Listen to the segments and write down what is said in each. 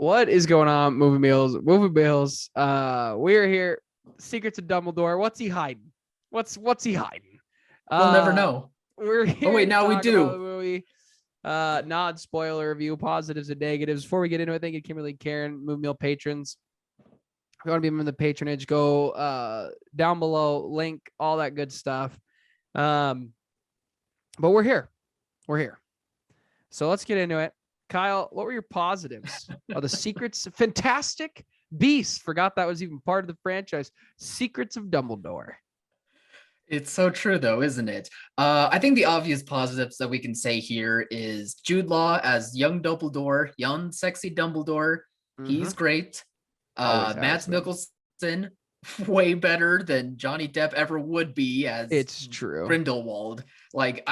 What is going on, movie meals? Movie meals. We're here. Secrets of Dumbledore. What's he hiding? What's he hiding? We'll never Uh, know. we're Oh here wait, to now we talk about the do. movie. Non spoiler review, positives and negatives. Before we get into it, thank you, Kimberly, Karen, movie meal patrons. If you want to be in the patronage, go down below, link, all that good stuff. But we're here. We're here. So let's get into it. Kyle, what were your positives of the Secrets? Fantastic Beasts. Forgot that was even part of the franchise. Secrets of Dumbledore. It's so true though, isn't it? I think the obvious positives that we can say here is Jude Law as young Dumbledore, young sexy Dumbledore. He's great. Always has Mads been. Mikkelsen, way better than Johnny Depp ever would be as It's true. Grindelwald. Like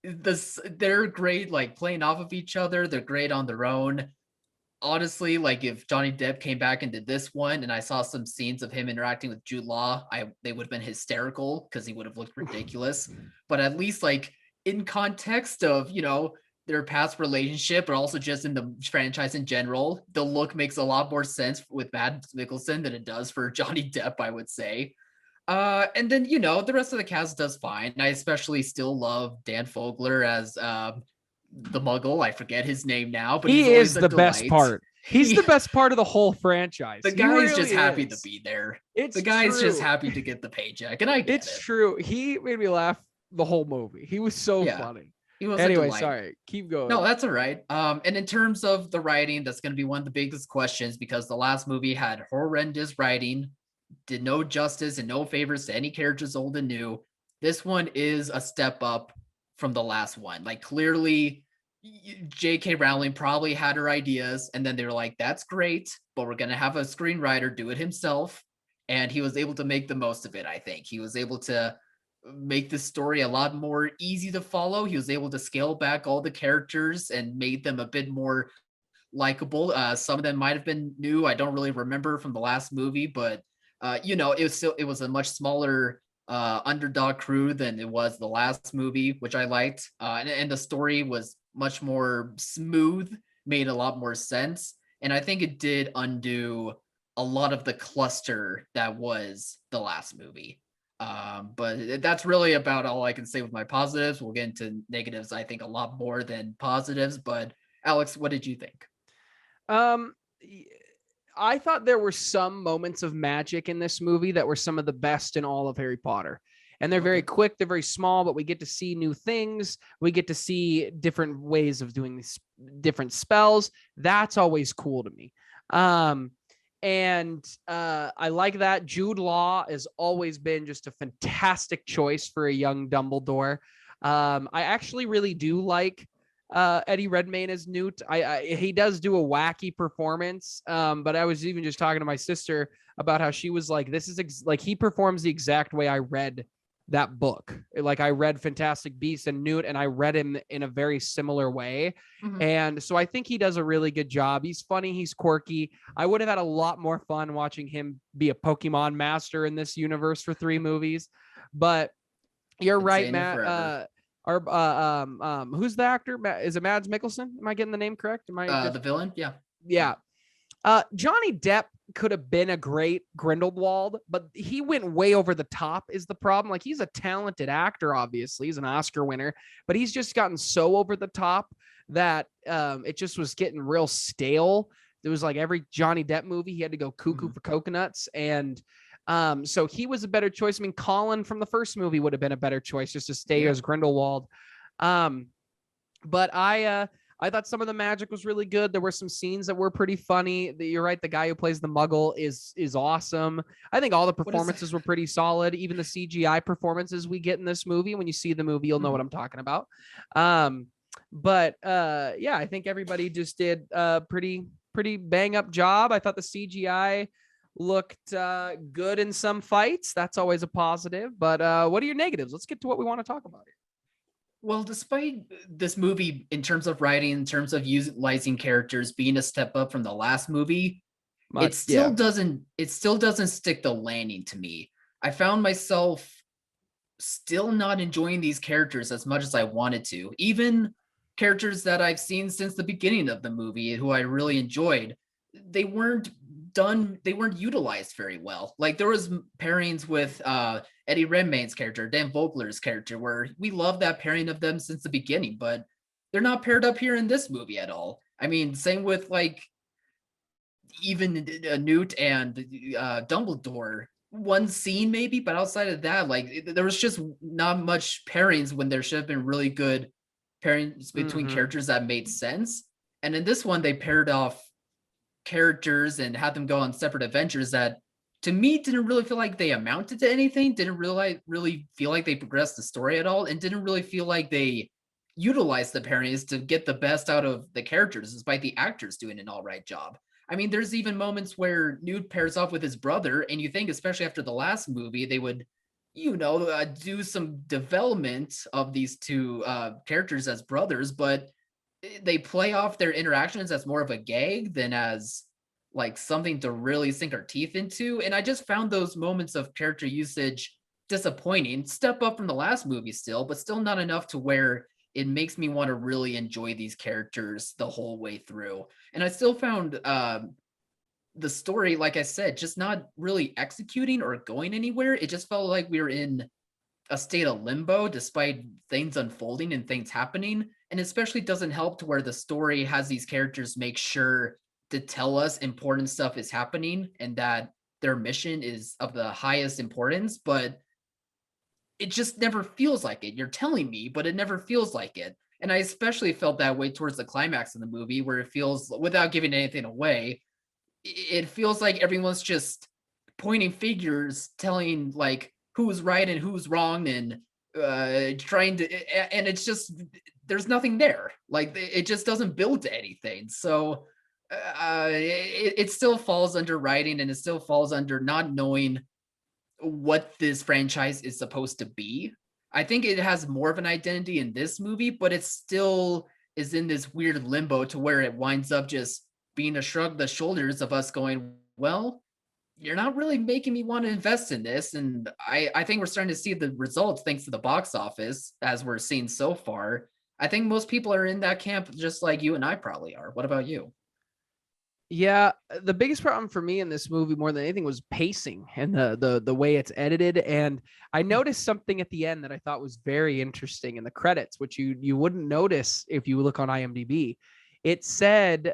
they're great, like playing off of each other. They're great on their own. Honestly, like if Johnny Depp came back into this one and I saw some scenes of him interacting with Jude Law, they would have been hysterical because he would have looked ridiculous. But at least like in context of, their past relationship, but also just in the franchise in general, the look makes a lot more sense with Mads Mikkelsen than it does for Johnny Depp, I would say. And then, the rest of the cast does fine. I especially still love Dan Fogler as the Muggle. I forget his name now, but he's He always is a the best delight. part. He's the best part of the whole franchise. The He guy's just really happy to is. be there. It's The guy's just true. happy to get the paycheck, and I get It's it. true. He made me laugh the whole movie. He was so Yeah, funny. he was a Anyway, delight. sorry. Keep No, going. that's all right. And in terms of the writing, that's going to be one of the biggest questions because the last movie had horrendous writing, did no justice and no favors to any characters old and new. This one is a step up from the last one. Like clearly, J.K. Rowling probably had her ideas, and then they were like, "That's great, but we're gonna have a screenwriter do it himself." And he was able to make the most of it. I think he was able to make the story a lot more easy to follow. He was able to scale back all the characters and made them a bit more likable. Some of them might have been new. I don't really remember from the last movie, but it was a much smaller underdog crew than it was the last movie, which I liked. And the story was much more smooth, made a lot more sense. And I think it did undo a lot of the cluster that was the last movie. But that's really about all I can say with my positives. We'll get into negatives, I think, a lot more than positives. But Alex, what did you think? Um, I thought there were some moments of magic in this movie that were some of the best in all of Harry Potter. And they're very quick, they're very small, but we get to see new things. We get to see different ways of doing these different spells. That's always cool to me. And I like that. Jude Law has always been just a fantastic choice for a young Dumbledore. I actually really do like Eddie Redmayne as Newt. He does do a wacky performance, but I was even just talking to my sister about how she was like, "This is like he performs the exact way I read that book. Like I read Fantastic Beasts and Newt, and I read him in a very similar way." Mm-hmm. And so I think he does a really good job. He's funny, he's quirky. I would have had a lot more fun watching him be a Pokemon master in this universe for 3 movies, but you're Been right, saying it Matt. forever. Who's the actor? Is it Mads Mikkelsen? Am I getting the name correct? Am I The villain, yeah. yeah. Johnny Depp could have been a great Grindelwald, but he went way over the top is the problem. Like he's a talented actor, obviously. He's an Oscar winner, but he's just gotten so over the top that it just was getting real stale. It was like every Johnny Depp movie, he had to go cuckoo for coconuts. And so he was a better choice. I mean, Colin from the first movie would have been a better choice just to stay as Grindelwald. But I thought some of the magic was really good. There were some scenes that were pretty funny. You're right. The guy who plays the Muggle is awesome. I think all the performances were pretty solid. Even the CGI performances we get in this movie. When you see the movie, you'll know what I'm talking about. But yeah, I think everybody just did a pretty bang up job. I thought the CGI looked good in some fights. That's always a positive. But what are your negatives? Let's get to what we want to talk about here. Well, despite this movie, in terms of writing, in terms of utilizing characters being a step up from the last movie, But yeah, it still doesn't stick the landing to me. I found myself still not enjoying these characters as much as I wanted to. Even characters that I've seen since the beginning of the movie who I really enjoyed. They weren't they weren't utilized very well. Like there was pairings with Eddie Redmayne's character, Dan Vogler's character, where we love that pairing of them since the beginning, but they're not paired up here in this movie at all. I mean, same with like even Newt and Dumbledore. One scene maybe, but outside of that, like there was just not much pairings when there should have been really good pairings between characters that made sense. And in this one, they paired off characters and had them go on separate adventures that to me didn't really feel like they amounted to anything, didn't really feel like they progressed the story at all, and didn't really feel like they utilized the pairings to get the best out of the characters despite the actors doing an all right job. I mean, there's even moments where Newt pairs off with his brother, and you think, especially after the last movie, they would, do some development of these two characters as brothers, but they play off their interactions as more of a gag than as like something to really sink our teeth into. And I just found those moments of character usage disappointing. Step up from the last movie still, but still not enough to where it makes me want to really enjoy these characters the whole way through. And I still found the story, like I said, just not really executing or going anywhere. It just felt like we were in a state of limbo despite things unfolding and things happening. And especially doesn't help to where the story has these characters make sure to tell us important stuff is happening and that their mission is of the highest importance, but it just never feels like it. You're telling me, but it never feels like it. And I especially felt that way towards the climax of the movie, where it feels, without giving anything away, it feels like everyone's just pointing figures, telling like who's right and who's wrong, and trying to, and it's just, there's nothing there. Like it just doesn't build to anything. So it still falls under writing, and it still falls under not knowing what this franchise is supposed to be. I think it has more of an identity in this movie, but it still is in this weird limbo to where it winds up just being a shrug the shoulders of us going, well, you're not really making me want to invest in this. And I think we're starting to see the results thanks to the box office, as we're seeing so far. I think most people are in that camp just like you and I probably are. What about you? Yeah, the biggest problem for me in this movie more than anything was pacing and the way it's edited. And I noticed something at the end that I thought was very interesting in the credits, which you wouldn't notice if you look on IMDb. It said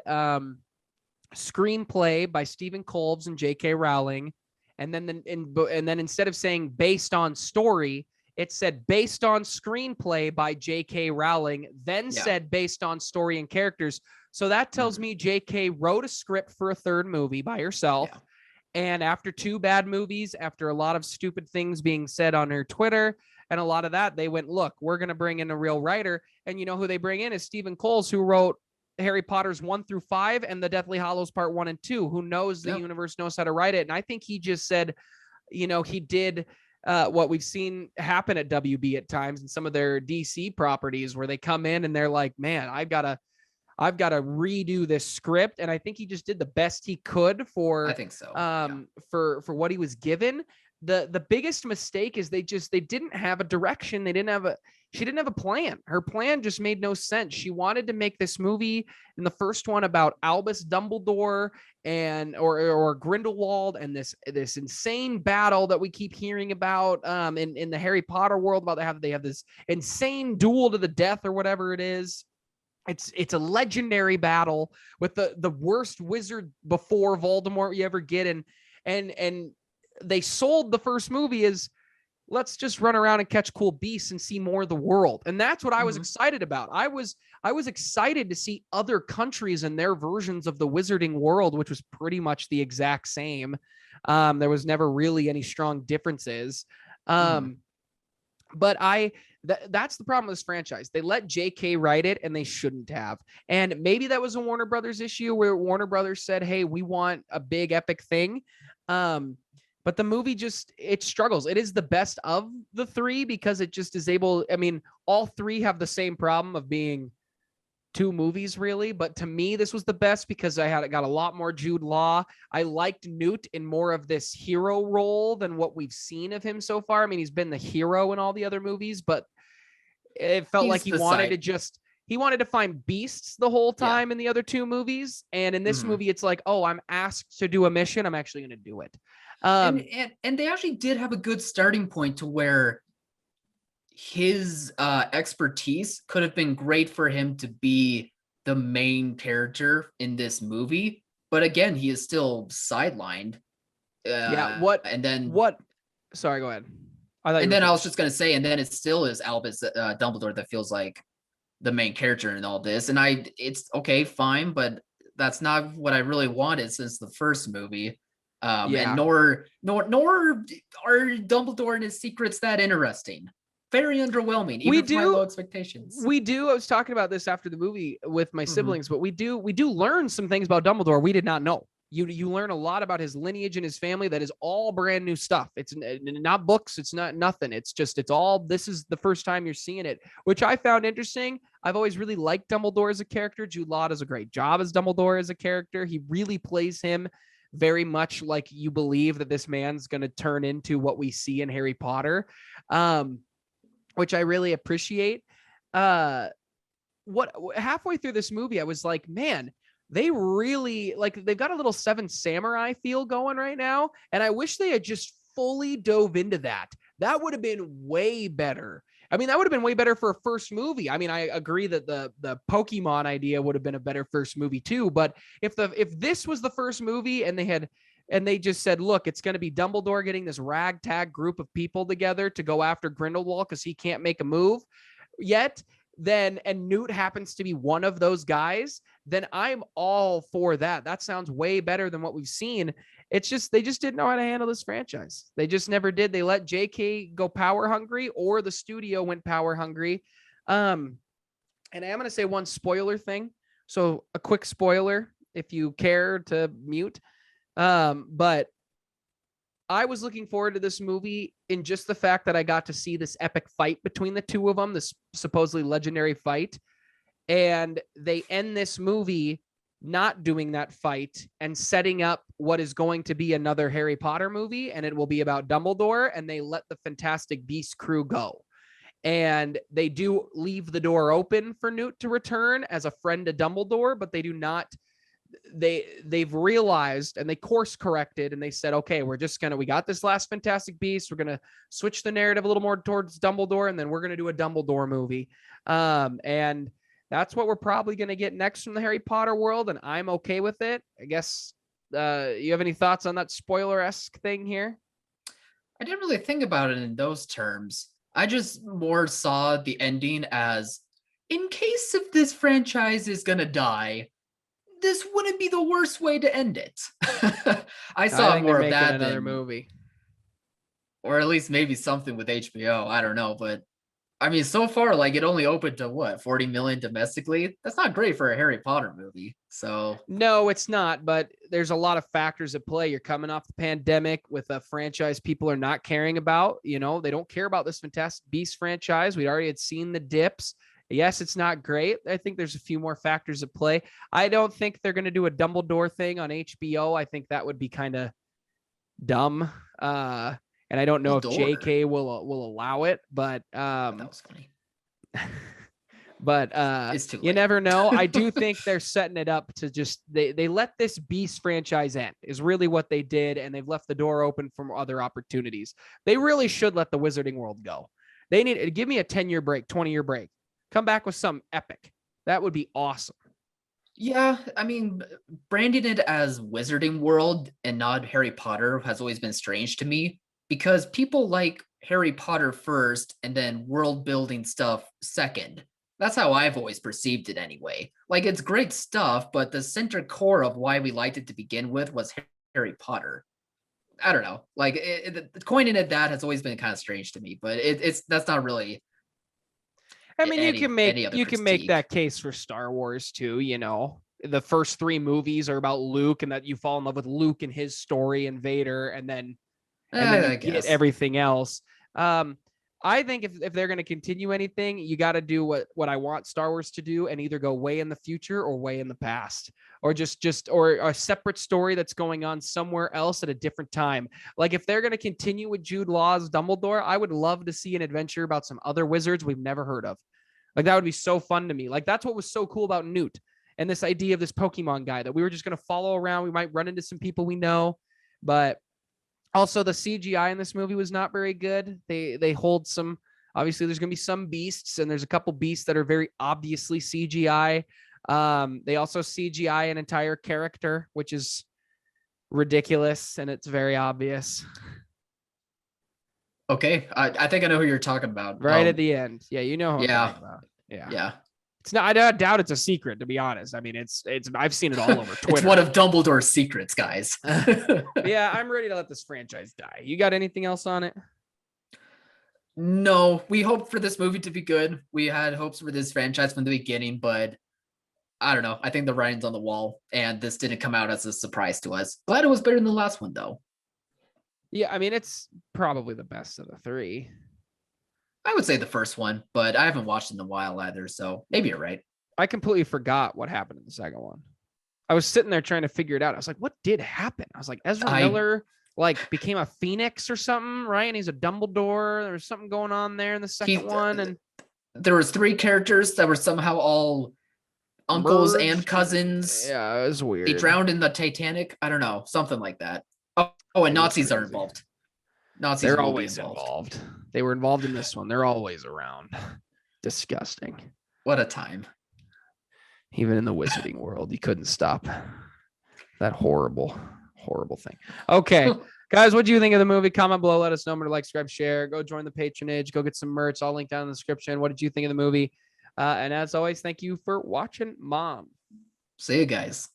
screenplay by Stephen Colves and J.K. Rowling, and then instead of saying based on story, it said based on screenplay by J.K. Rowling, then said based on story and characters. So that tells me J.K. wrote a script for a third movie by herself. Yeah. And after 2 bad movies, after a lot of stupid things being said on her Twitter and a lot of that, they went, look, we're going to bring in a real writer. And you know who they bring in is Stephen Coles, who wrote Harry Potter's 1 through 5 and the Deathly Hallows Part 1 and 2, who knows the universe, knows how to write it. And I think he just said, he did what we've seen happen at WB at times in some of their DC properties, where they come in and they're like, man, I've got to redo this script. And I think he just did the best he could for, I think so. For what he was given. The biggest mistake is they didn't have a direction. She didn't have a plan. Her plan just made no sense. She wanted to make this movie in the first one about Albus Dumbledore and or Grindelwald and this insane battle that we keep hearing about in the Harry Potter world, about they have this insane duel to the death or whatever it is. It's a legendary battle with the worst wizard before Voldemort you ever get, and they sold the first movie as, let's just run around and catch cool beasts and see more of the world. And that's what I was excited about. I was excited to see other countries and their versions of the wizarding world, which was pretty much the exact same. There was never really any strong differences. But that's the problem with this franchise. They let JK write it, and they shouldn't have. And maybe that was a Warner Brothers issue, where Warner Brothers said, hey, we want a big epic thing. But the movie it struggles. It is the best of the 3 because it just is able, I mean, all 3 have the same problem of being 2 movies, really. But to me, this was the best because I got a lot more Jude Law. I liked Newt in more of this hero role than what we've seen of him so far. I mean, he's been the hero in all the other movies, but it felt like he wanted to just he wanted to find beasts the whole Yeah. time in the other two movies. And in this Mhm. movie, it's like, oh, I'm asked to do a mission. I'm actually going to do it. And they actually did have a good starting point to where his expertise could have been great for him to be the main character in this movie. But again, he is still sidelined. Yeah. And then Sorry, go ahead. I thought you and were then I was finished. just gonna say, and then it still is Albus Dumbledore that feels like the main character in all this. And it's okay, fine, but that's not what I really wanted since the first movie. And Yeah. nor are Dumbledore and his secrets that interesting. Very underwhelming, We even for my do low expectations. I was talking about this after the movie with my Mhm. siblings, but we do learn some things about Dumbledore we did not know. You learn a lot about his lineage and his family that is all brand new stuff. It's not books, it's not nothing. It's all, this is the first time you're seeing it, which I found interesting. I've always really liked Dumbledore as a character. Jude Law does a great job as Dumbledore as a character. He really plays him very much like you believe that this man's going to turn into what we see in Harry Potter. Which I really appreciate. What halfway through this movie, I was like, man, they really like, they've got a little Seven Samurai feel going right now. And I wish they had just fully dove into that. That would have been way better. I mean, that would have been way better for a first movie. I mean, I agree that the Pokemon idea would have been a better first movie too. But if this was the first movie and they just said, look, it's going to be Dumbledore getting this ragtag group of people together to go after Grindelwald because he can't make a move yet, and Newt happens to be one of those guys, then I'm all for that. That sounds way better than what we've seen. It's just, they just didn't know how to handle this franchise. They just never did. They let JK go power hungry, or the studio went power hungry. And I am going to say one spoiler thing. So a quick spoiler, if you care to mute. But I was looking forward to this movie in just the fact that I got to see this epic fight between the two of them, this supposedly legendary fight. And they end this movie not doing that fight and setting up what is going to be another Harry Potter movie, and it will be about Dumbledore, and they let the Fantastic Beasts crew go. And they do leave the door open for Newt to return as a friend to Dumbledore, but they do not, they've realized, and they course corrected, and they said, okay, we got this last Fantastic Beast, we're gonna switch the narrative a little more towards Dumbledore, and then we're gonna do a Dumbledore movie. And that's what we're probably gonna get next from the Harry Potter world, and I'm okay with it. I guess you have any thoughts on that spoiler-esque thing here? I didn't really think about it in those terms. I just more saw the ending as, in case if this franchise is gonna die, this wouldn't be the worst way to end it. I saw think more they're of making that another than, movie. or at least maybe something with HBO. I don't know, but I mean, so far, like it only opened to what, 40 million domestically? That's not great for a Harry Potter movie. So No, it's not, but there's a lot of factors at play. You're coming off the pandemic with a franchise people are not caring about. You know, they don't care about this Fantastic Beast franchise. We already had seen the dips. Yes, it's not great. I think there's a few more factors at play. I don't think they're going to do a Dumbledore thing on HBO. I think that would be kind of dumb. And I don't know if Door. JK will allow it, but That was funny. but It's too you late. never know. I do think they're setting it up to just, they let this Beast franchise end is really what they did, and they've left the door open for other opportunities. They really should let the Wizarding World go. They need to give me a 10-year break, 20-year break. Come back with some epic. That would be awesome. Yeah, I mean, branding it as Wizarding World and not Harry Potter has always been strange to me, because people like Harry Potter first and then world building stuff second. That's how I've always perceived it anyway. Like, it's great stuff, but the center core of why we liked it to begin with was Harry Potter. I don't know. Like, coining it that has always been kind of strange to me, but it's that's not really I mean, any other you can make critique. that case for Star Wars too. You know, the first three movies are about Luke, and that you fall in love with Luke and his story and Vader, and then you I get guess. everything else. I think if they're going to continue anything, you got to do what I want Star Wars to do, and either go way in the future or way in the past, or or a separate story that's going on somewhere else at a different time. Like if they're going to continue with Jude Law's Dumbledore, I would love to see an adventure about some other wizards we've never heard of. Like that would be so fun to me. Like that's what was so cool about Newt and this idea of this Pokemon guy that we were just going to follow around. We might run into some people we know, but also the CGI in this movie was not very good. They hold some, obviously there's going to be some beasts, and there's a couple beasts that are very obviously CGI. They also CGI an entire character, which is ridiculous, and it's very obvious. Okay, I think I know who you're talking about. Right at the end. Yeah, you know who I'm Yeah. talking about. Yeah. Yeah. It's not, I doubt it's a secret, to be honest. I mean, it's I've seen it all over Twitter. It's one of Dumbledore's secrets, guys. Yeah, I'm ready to let this franchise die. You got anything else on it? No, we hoped for this movie to be good. We had hopes for this franchise from the beginning, but I don't know. I think the writing's on the wall, and this didn't come out as a surprise to us. Glad it was better than the last one, though. Yeah, I mean, it's probably the best of the three. I would say the first one, but I haven't watched it in a while either, so maybe you're right. I completely forgot what happened in the second one. I was sitting there trying to figure it out. I was like, what did happen? I was like, Ezra Miller like became a phoenix or something, right? And he's a Dumbledore. There was something going on there in the second one. And there was 3 characters that were somehow all uncles and cousins. Yeah, it was weird. They drowned in the Titanic. I don't know, something like that. Oh, and Nazis are involved. Nazis They're always involved. They were involved in this one. They're always around. Disgusting. What a time. Even in the wizarding world, you couldn't stop that horrible, horrible thing. Okay, guys, what do you think of the movie? Comment below. Let us know. Remember to like, subscribe, share. Go join the patronage. Go get some merch. I'll link down in the description. What did you think of the movie? And as always, thank you for watching, Mom. See you guys.